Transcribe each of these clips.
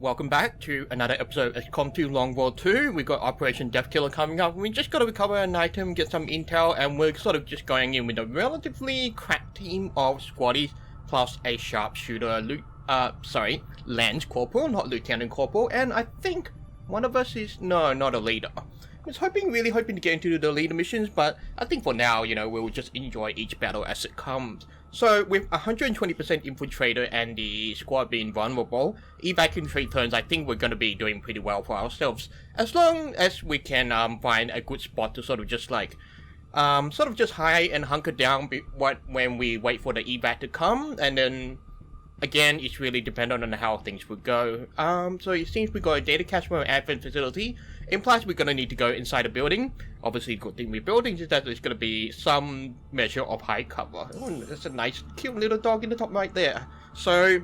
welcome back to another episode of XCOM2 Long War 2. We've got Operation Death Killer coming up. We just got to recover an item, get some intel, and we're sort of just going in with a relatively cracked team of squaddies, plus a sharpshooter, Lance Corporal, not Lieutenant Corporal, and I think one of us is, no, not a leader. I was really hoping to get into the leader missions, but I think for now, we'll just enjoy each battle as it comes. So, with 120% infiltrator and the squad being vulnerable, evac in 3 turns, I think we're going to be doing pretty well for ourselves. As long as we can find a good spot to sort of just hide and hunker down when we wait for the evac to come, and then again, it's really dependent on how things will go. So it seems we got a data cache for an advent facility. Implies we're going to need to go inside a building. Obviously, the good thing with buildings is that there's going to be some measure of high cover. Oh, that's a nice, cute little dog in the top right there. So,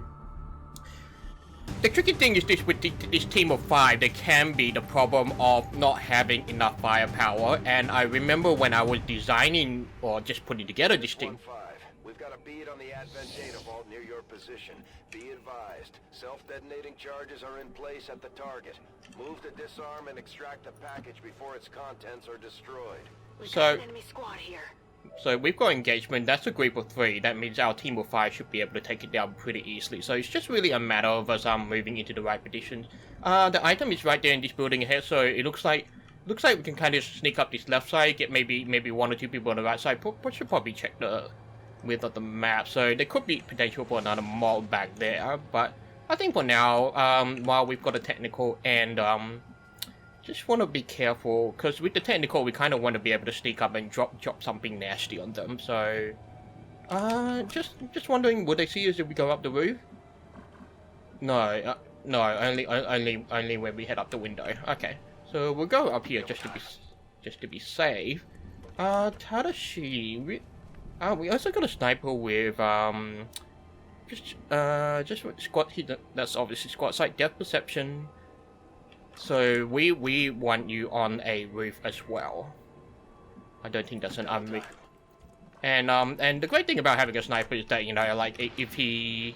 the tricky thing is this with this team of 5, there can be the problem of not having enough firepower. And I remember when I was designing or just putting together this team. We've got a bead on the advent data vault near your position. Be advised, self-detonating charges are in place at the target. Move to disarm and extract the package before its contents are destroyed. We've got an enemy squad here. So we've got engagement. That's a group of 3. That means our team of 5 should be able to take it down pretty easily. So it's just really a matter of us moving into the right positions. The item is right there in this building here, so it looks like we can kind of sneak up this left side, get maybe 1 or 2 people on the right side. But should probably check the width of the map. So there could be potential for another mob back there, but I think for now, while we've got a technical and just want to be careful, because with the technical we kind of want to be able to sneak up and drop something nasty on them. So just wondering, would they see us if we go up the roof? No, no, only when we head up the window. Okay, so we'll go up here just to be safe. Tadashi, we also got a sniper with just squad. That's obviously squad site depth perception. So we want you on a roof as well. I don't think that's an unroof. And the great thing about having a sniper is that like if he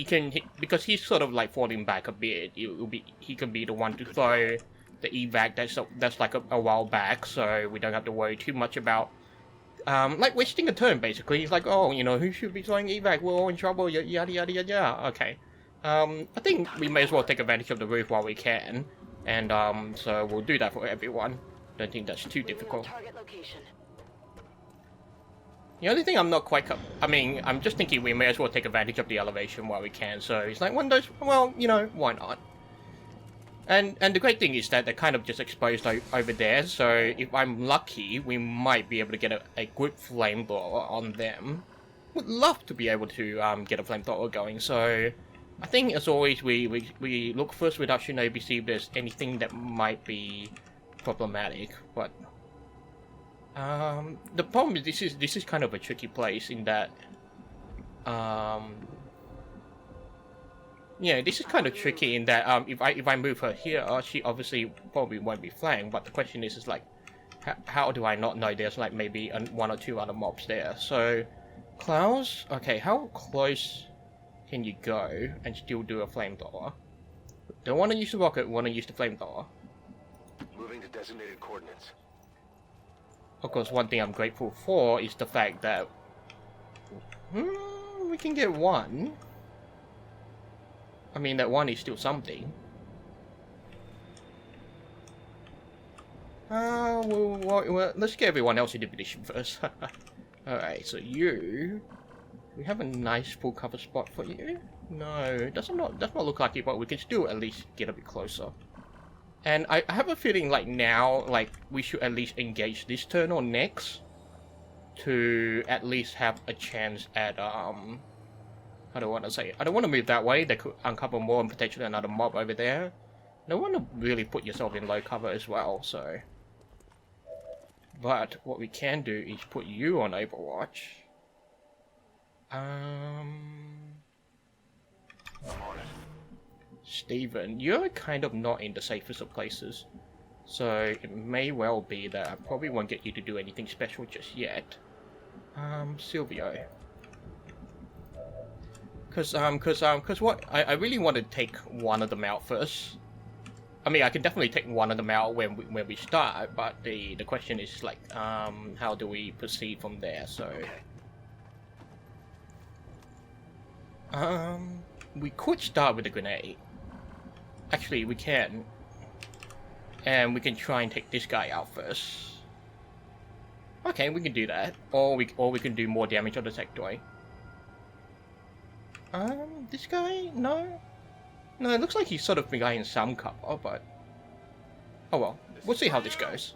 can because he's sort of like falling back a bit, he can be the one to throw the evac that's like a while back, so we don't have to worry too much about like wasting a turn. Basically, he's like, oh, who should be throwing evac? We're all in trouble. Yada yada yada. Okay. I think we may as well take advantage of the roof while we can, and so we'll do that for everyone. Don't think that's too difficult. The only thing I'm not quite I'm just thinking we may as well take advantage of the elevation while we can. So it's like one of those. Well, why not? And the great thing is that they're kind of just exposed over there, so if I'm lucky, we might be able to get a good flamethrower on them. Would love to be able to get a flamethrower going, so I think as always we look first with Action ABC if there's anything that might be problematic, but the problem is this is kind of a tricky place in that yeah, this is kind of tricky in that if I move her here, she obviously probably won't be flanked. But the question is like, how do I not know there's like maybe 1 or 2 other mobs there? So, Klaus, okay, how close can you go and still do a flamethrower? Don't want to use the rocket, want to use the flamethrower. Moving to designated coordinates. Of course, one thing I'm grateful for is the fact that we can get 1. I mean, that 1 is still something. Well, let's get everyone else into position first. Alright, so we have a nice full cover spot for you. No, does not look like it, but we can still at least get a bit closer. And I have a feeling like now, like we should at least engage this turn or next to at least have a chance at I don't want to say. I don't want to move that way. They could uncover more and potentially another mob over there. I don't want to really put yourself in low cover as well. So, but what we can do is put you on Overwatch. Steven, you're kind of not in the safest of places, so it may well be that I probably won't get you to do anything special just yet. Silvio. Cause what I really want to take one of them out first. I mean, I can definitely take one of them out when we start, but the question is like, how do we proceed from there? So, we could start with a grenade. Actually, we can, and we can try and take this guy out first. Okay, we can do that, or we can do more damage on the sectoid. This guy? No? No, it looks like he's sort of behind some cover, but... Oh well, we'll see how this goes.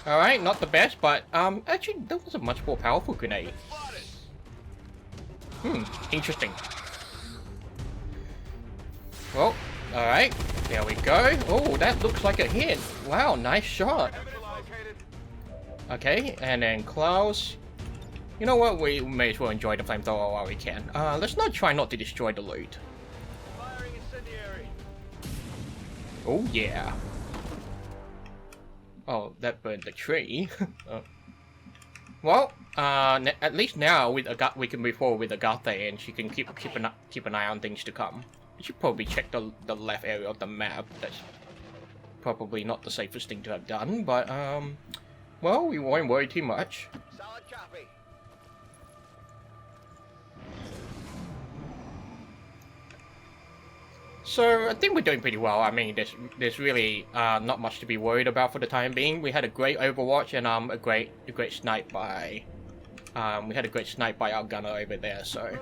Alright, not the best, but, actually, that was a much more powerful grenade. Interesting. Well, alright, there we go. Oh, that looks like a hit. Wow, nice shot. Okay, and then Klaus. You know what? We may as well enjoy the flamethrower while we can. Let's not try not to destroy the loot. Firing incendiary. Oh yeah. Oh, that burned the tree. Oh. Well, at least now with we can move forward with Agatha, and she can keep an eye on things to come. We should probably check the left area of the map. That's probably not the safest thing to have done, but well, we won't worry too much. Solid copy. So I think we're doing pretty well. I mean, there's really not much to be worried about for the time being. We had a great Overwatch and a great snipe by we had a great snipe by our gunner over there. So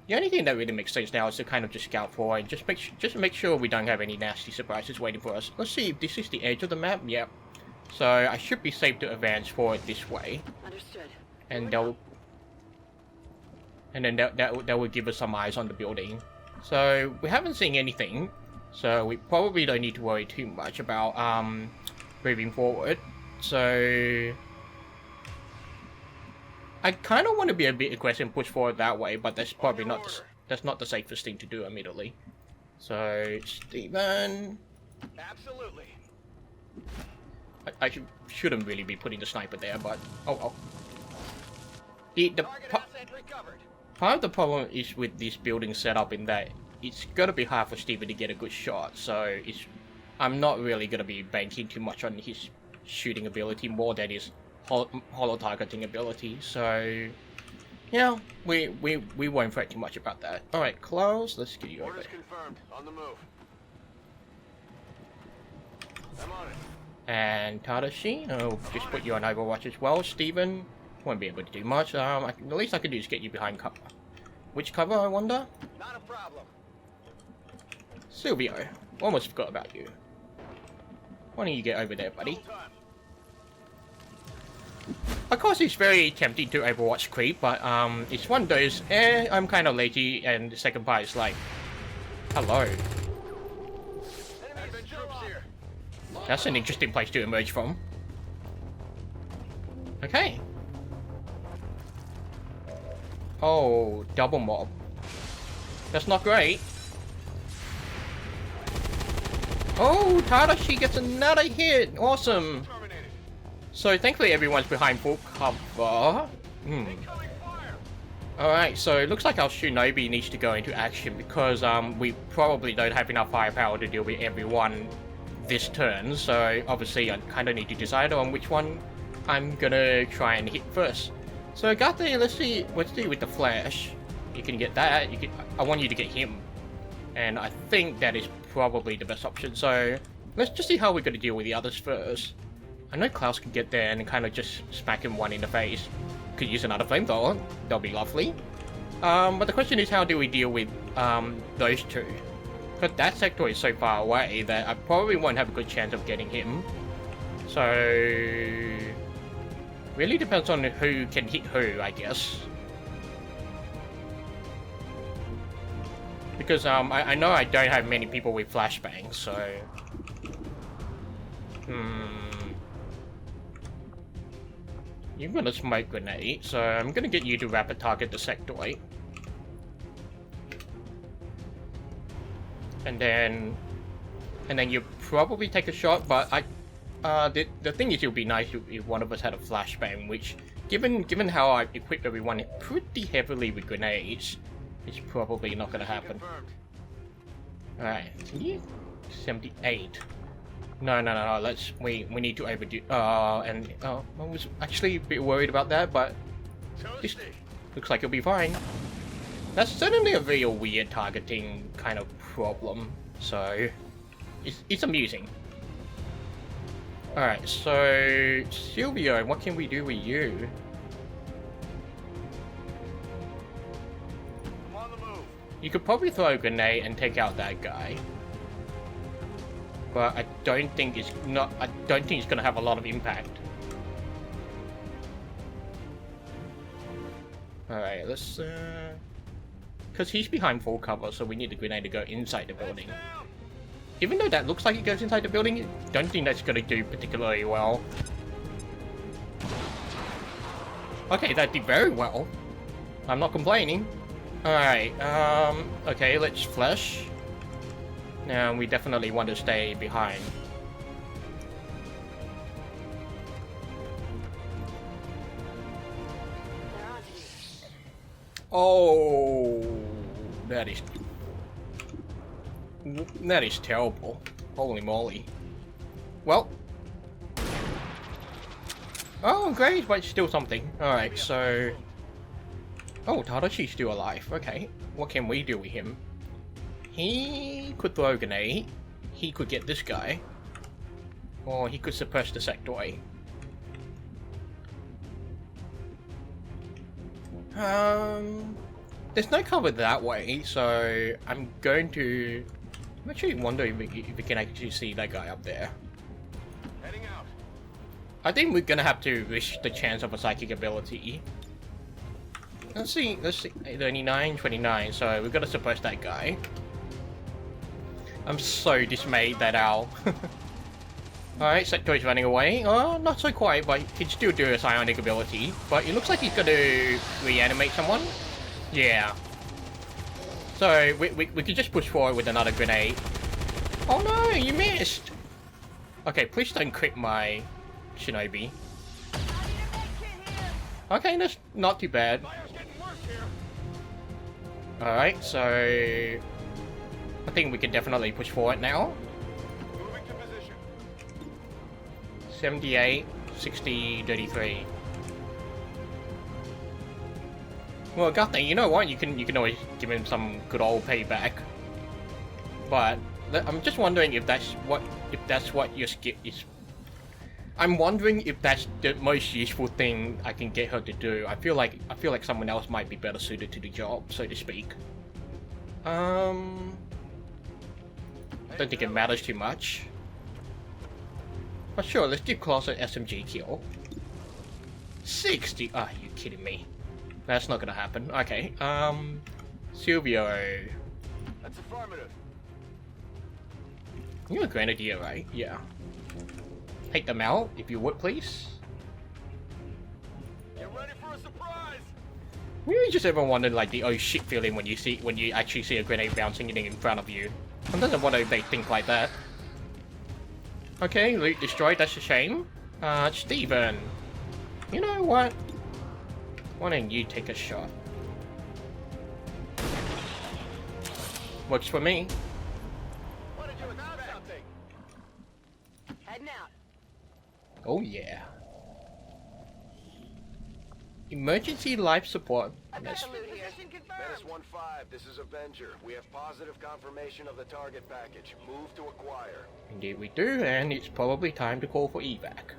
the only thing that really makes sense now is to kind of just scout forward and just make sure we don't have any nasty surprises waiting for us. Let's see if this is the edge of the map. Yep. So I should be safe to advance forward this way. Understood. And that will give us some eyes on the building. So we haven't seen anything, so we probably don't need to worry too much about moving forward. So I kind of want to be a bit aggressive and push forward that way, but that's probably not the safest thing to do immediately. So Steven, Absolutely. I shouldn't really be putting the sniper there, but oh well. Part of the problem is with this building setup in that it's gonna be hard for Steven to get a good shot, so I'm not really gonna be banking too much on his shooting ability more than his holo targeting ability. So yeah, we won't fret too much about that. All right, Klaus, let's get you over. Orders confirmed. On the move. I'm on it. And Tadashi, I'll just put you on Overwatch as well. Steven won't be able to do much. The least I can do is get you behind cover. Which cover, I wonder? Not a problem. Silvio, almost forgot about you. Why don't you get over there, buddy? Of course, it's very tempting to Overwatch creep, but it's one of those, I'm kind of lazy, and the second part is like, hello. That's an interesting place to emerge from. Okay. Oh, double mob. That's not great. Oh, Tadashi gets another hit. Awesome. So thankfully everyone's behind full cover. Alright, so it looks like our Shinobi needs to go into action because we probably don't have enough firepower to deal with everyone this turn. So obviously I kind of need to decide on which one I'm gonna try and hit first. So Agatha, let's see with the flash. You can get that. I want you to get him, and I think that is probably the best option. So let's just see how we're gonna deal with the others first. I know Klaus can get there and kind of just smack him one in the face. Could use another flamethrower. That'll be lovely. But the question is, how do we deal with those two? Because that sector is so far away that I probably won't have a good chance of getting him. So really depends on who can hit who, I guess. Because I know I don't have many people with flashbangs, so you're gonna smoke grenade, so I'm gonna get you to rapid target the sectoid. And then you probably take a shot, but the thing is, it would be nice if one of us had a flashbang, which, given how I equipped everyone pretty heavily with grenades, it's probably not gonna happen. Alright, 78. No, we need to overdo. I was actually a bit worried about that, but this looks like it'll be fine. That's certainly a real weird targeting kind of problem, so it's amusing. Alright, so Silvio, what can we do with you? I'm on the move. You could probably throw a grenade and take out that guy. But I don't think it's gonna have a lot of impact. Alright, let's because he's behind full cover, so we need the grenade to go inside the building. Even though that looks like it goes inside the building, I don't think that's gonna do particularly well. Okay, that did very well. I'm not complaining. Alright, okay, let's flash. Now, we definitely want to stay behind. Oh, that is terrible. Holy moly. Well. Oh, great, but still something. Alright, so... Oh, Tadashi's still alive. Okay, what can we do with him? He could throw a grenade. He could get this guy. Or he could suppress the sectoid. There's no cover that way, so I'm actually wondering if we can actually see that guy up there. Heading out. I think we're gonna have to risk the chance of a psychic ability. Let's see, 39, 29, so we've got to suppress that guy. I'm so dismayed that our... Alright, Sectoid's running away. Oh, not so quite, but he can still do a psionic ability. But it looks like he's gonna reanimate someone. Yeah. So, we could just push forward with another grenade. Oh no, you missed! Okay, please don't crit my Shinobi. Okay, that's not too bad. Alright, so... I think we can definitely push forward now. Moving to position. 78, 60, 33. Well, Guthrie, you know what? You can always give him some good old payback. But I'm just wondering if that's what your skip is. I'm wondering if that's the most useful thing I can get her to do. I feel like someone else might be better suited to the job, so to speak. Don't think it matters too much. But sure, let's give Klaus an SMG kill. 60. Ah, you kidding me? That's not gonna happen. Okay. Silvio. That's affirmative. You're a grenadier, right? Yeah. Take them out, if you would, please. Get ready for a surprise. Maybe just ever wondered like the oh shit feeling when you actually see a grenade bouncing in front of you. Sometimes I wonder if they think like that. Okay, loot destroyed. That's a shame. Steven. You know what? Why don't you take a shot? Works for me. What did you announce something? Heading out. Oh yeah. Emergency life support. I got the loot here. Menace 1-5, this is Avenger. We have positive confirmation of the target package. Move to acquire. Indeed we do, and it's probably time to call for evac.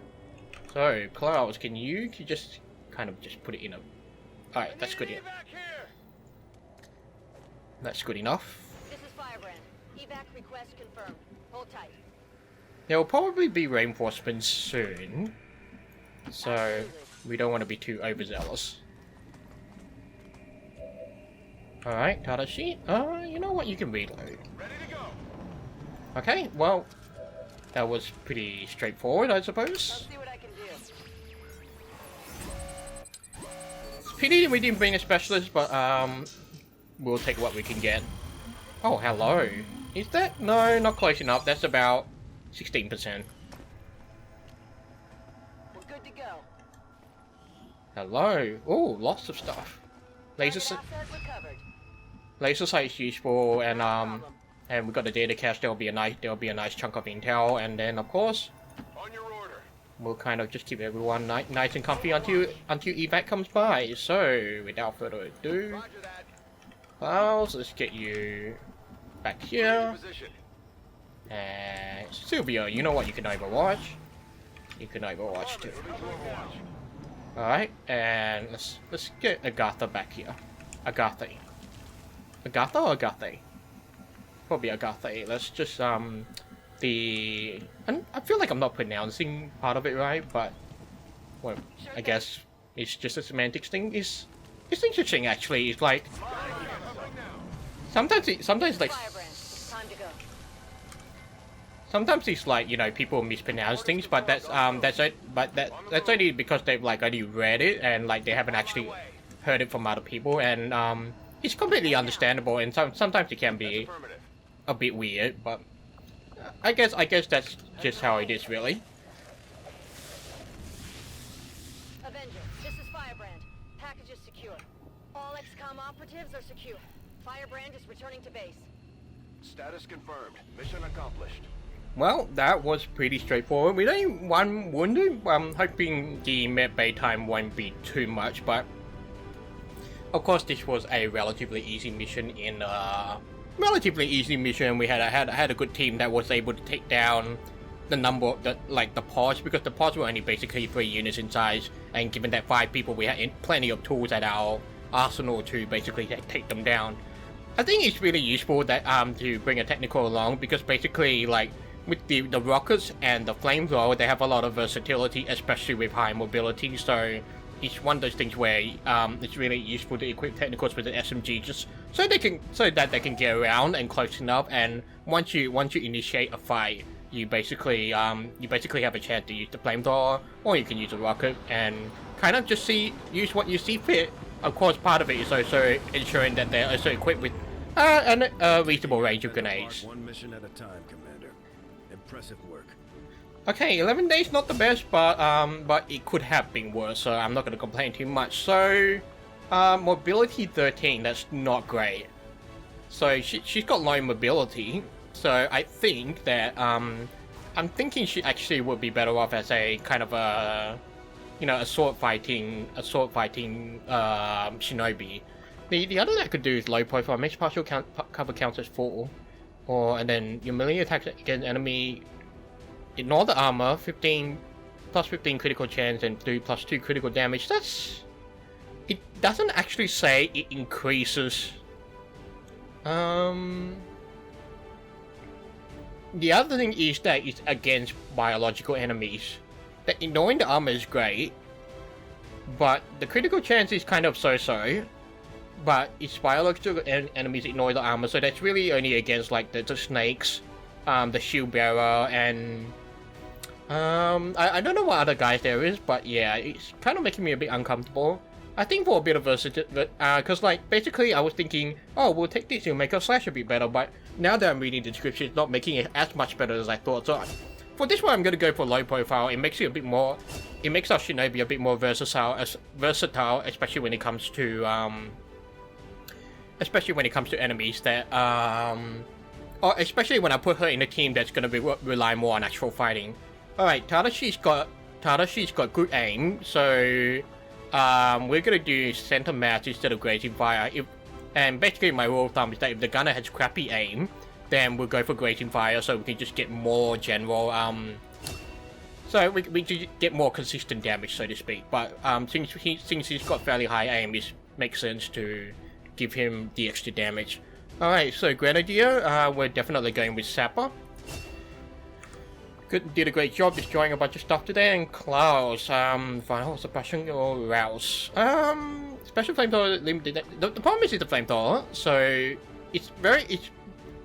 So, Klaus, can you just kind of just put it in a... Alright, that's good enough. That's good enough. This is Firebrand. Evac request confirmed. Hold tight. There will probably be reinforcements soon, so Absolutely. we don't want to be too overzealous. Alright, Tadashi. You know what? You can reload. Ready to go. Okay, well, that was pretty straightforward, I suppose. Let's see what I can do. It's pity we didn't bring a specialist, but we'll take what we can get. Oh, hello. Is that? No, not close enough. That's about 16%. Hello. Oh, lots of stuff. Laser Asset recovered. laser sight is useful, and we got the data cache. There'll be a nice chunk of intel, and then of course On your order. we'll kind of just keep everyone nice and comfy until evac comes by. So without further ado, Roger that. Files, let's get you back here. Position. And Sylvia, you know what? You can overwatch. You can overwatch too. Alright, and let's get Agatha back here. Agatha or Agathe? Probably Agathe. Let's just and I feel like I'm not pronouncing part of it right, but well, I guess it's just a semantics thing. It's interesting actually. It's like sometimes like Firebrand, it's time to go. sometimes it's like, you know, people mispronounce things, but that's only because they've like only read it and like they haven't actually heard it from other people, and it's completely understandable, and sometimes it can be a bit weird, but I guess that's just how it is really. Avenger, this is Firebrand. Package is secure. All XCOM operatives are secure. Firebrand is returning to base. Status confirmed. Mission accomplished. Well, that was pretty straightforward. With only one wounded, I'm hoping the med bay time won't be too much, but of course this was a relatively easy mission. We had a good team that was able to take down the number of the pods, because the pods were only basically 3 units in size, and given that 5 people, we had plenty of tools at our arsenal to basically take them down. I think it's really useful that to bring a technical along, because basically like with the rockets and the flamethrower, they have a lot of versatility, especially with high mobility. So it's one of those things where it's really useful to equip technicals with an SMG, just so that they can get around and close enough. And once you initiate a fight, you basically have a chance to use the flamethrower, or you can use a rocket and kind of just use what you see fit. Of course, part of it is also ensuring that they're also equipped with a reasonable range of grenades. One mission at a time, Commander. Impressive work. Okay, 11 days, not the best, but it could have been worse, so I'm not going to complain too much. So, mobility 13, that's not great. So she's got low mobility, so I think that I'm thinking she actually would be better off as a kind of a, you know, a sword fighting shinobi. The other that I could do is low profile, makes partial cover counts as 4, and then your melee attacks against enemy. Ignore the armor, 15 plus 15 critical chance and 3 plus 2 critical damage. It doesn't actually say it increases. The other thing is that it's against biological enemies. That ignoring the armor is great, but the critical chance is kind of so-so. But it's biological enemies ignore the armor, so that's really only against like the snakes, the shield bearer, and I don't know what other guys there is, but yeah, it's kind of making me a bit uncomfortable. I think for a bit of versatility, because like basically I was thinking, oh, we'll take this, it'll make our slash a bit better, but now that I'm reading the description, it's not making it as much better as I thought. So for this one, I'm gonna go for low profile. It makes it a bit more, it makes our shinobi a bit more versatile, especially when it comes to enemies that or especially when I put her in a team that's gonna be rely more on actual fighting. Alright, Tadashi's got good aim, so we're gonna do center mass instead of grazing fire. And basically my rule of thumb is that if the gunner has crappy aim, then we'll go for grazing fire, so we can just get more general so we can get more consistent damage, so to speak. But since he's got fairly high aim, it makes sense to give him the extra damage. Alright, so Grenadier, we're definitely going with Sapper. Did a great job destroying a bunch of stuff today. And Klaus, final suppression or rouse. Special flamethrower limited. The problem is the flamethrower, so it's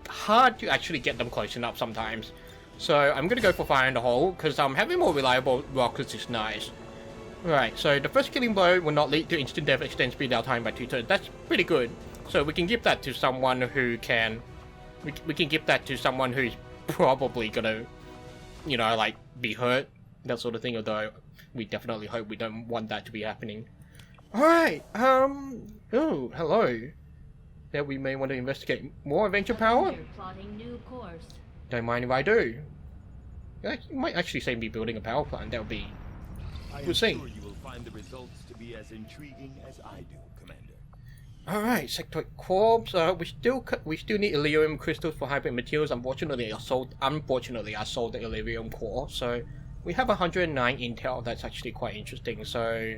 hard to actually get them close enough sometimes. So I'm gonna go for fire in the hole, because having more reliable rockets is nice. Right, so the first killing blow will not lead to instant death, extend speed out time by 2 turns. That's pretty good. So we can give that to someone who can. We can give that to someone who's probably gonna, be hurt, that sort of thing. Although we definitely hope we don't want that to be happening. Alright, oh, hello. That we may want to investigate more adventure power? Plotting new course. Don't mind if I do. You might actually say me building a power plant, that would be... We'll see. Sure you will find the results to be as intriguing as I do, Commander. Alright, sectoid corpse. We still need Illyrium crystals for hybrid materials. Unfortunately, I sold the Illyrium core, so we have 109 intel. That's actually quite interesting. So,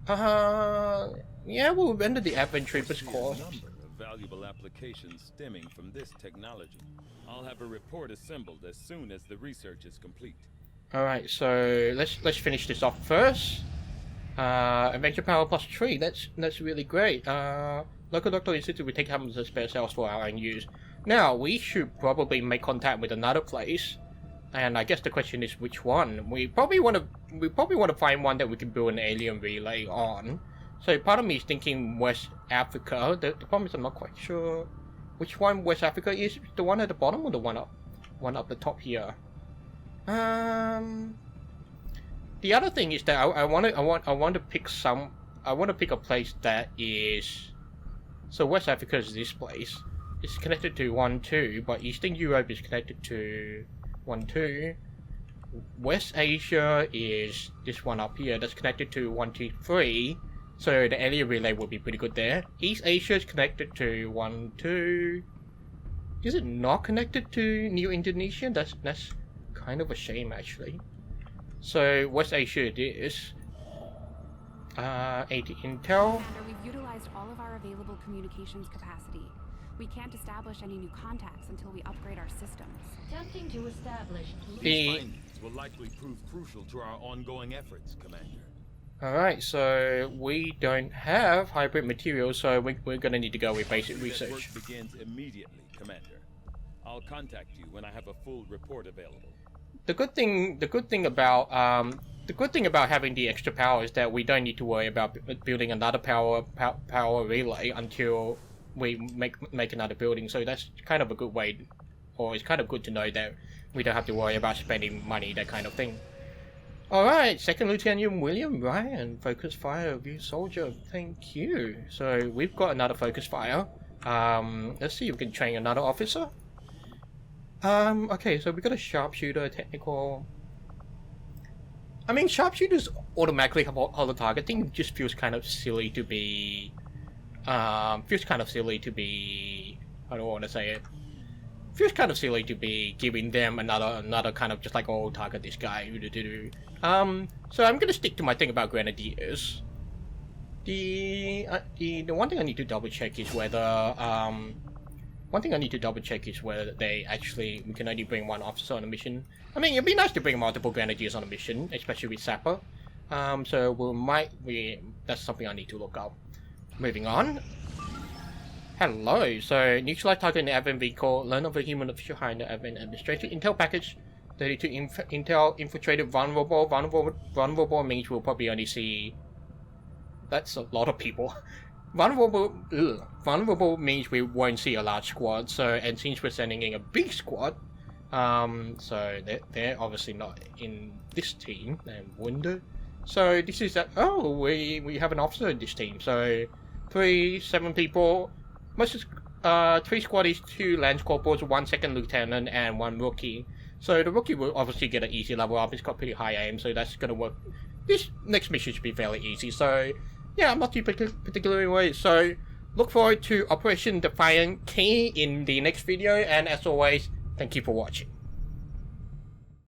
yeah, we'll render the Advent Troopers course. Number of valuable applications stemming from this technology. I'll have a report assembled as soon as the research is complete. Alright, so let's finish this off first. Adventure power +3. That's really great. Local doctor insisted we take hundreds of spare cells for our own use. Now we should probably make contact with another place, and I guess the question is which one. We probably want to find one that we can build an alien relay on. So part of me is thinking West Africa. The problem is I'm not quite sure which one West Africa is. The one at the bottom or the one up the top here. The other thing is that I want to pick a place that is, so West Africa is this place. It's connected to 1-2, but Eastern Europe is connected to 1-2. West Asia is this one up here that's connected to 1-2-3. So the alien relay will be pretty good there. East Asia is connected to 1-2. Is it not connected to New Indonesia? That's kind of a shame actually. So West Asia it is. 80 intel. Commander, we've utilized all of our available communications capacity. We can't establish any new contacts until we upgrade our systems. Attempting to establish. These findings will likely prove crucial to our ongoing efforts, Commander. Alright, so we don't have hybrid materials, so we're gonna need to go with basic research. Work begins immediately, Commander. I'll contact you when I have a full report available. The good thing about having the extra power is that we don't need to worry about building another power relay until we make another building. So that's kind of a good way, or it's kind of good to know that we don't have to worry about spending money, that kind of thing. Alright, Second Lieutenant William Ryan, focus fire, view soldier, thank you. So we've got another focus fire. Let's see if we can train another officer. Okay, so we got a sharpshooter, technical. I mean, sharpshooters automatically have auto targeting. Just feels kind of silly to be. I don't want to say it. Feels kind of silly to be giving them another kind of just like, oh, target this guy. So I'm gonna stick to my thing about grenadiers. The one thing I need to double check is whether we can only bring one officer on a mission. I mean, it'd be nice to bring multiple grenadiers on a mission, especially with Sapper. So that's something I need to look up. Moving on. Hello. So neutralize target in the Advent vehicle. Learn of a human official high in the Advent administration. Intel package. 32 intel infiltrated vulnerable. Vulnerable means we'll probably only see. That's a lot of people. Vulnerable means we won't see a large squad. So, and since we're sending in a big squad, so they're obviously not in this team. And wonder. So this is that. Oh, we have an officer in this team. So 7 people. Most 3 squaddies, 2 lance corporals, 1 second lieutenant, and 1 rookie. So the rookie will obviously get an easy level up. He's got pretty high aim, so that's gonna work. This next mission should be fairly easy. So yeah, I'm not too particularly worried. So look forward to Operation Defiant Key in the next video, and as always, thank you for watching.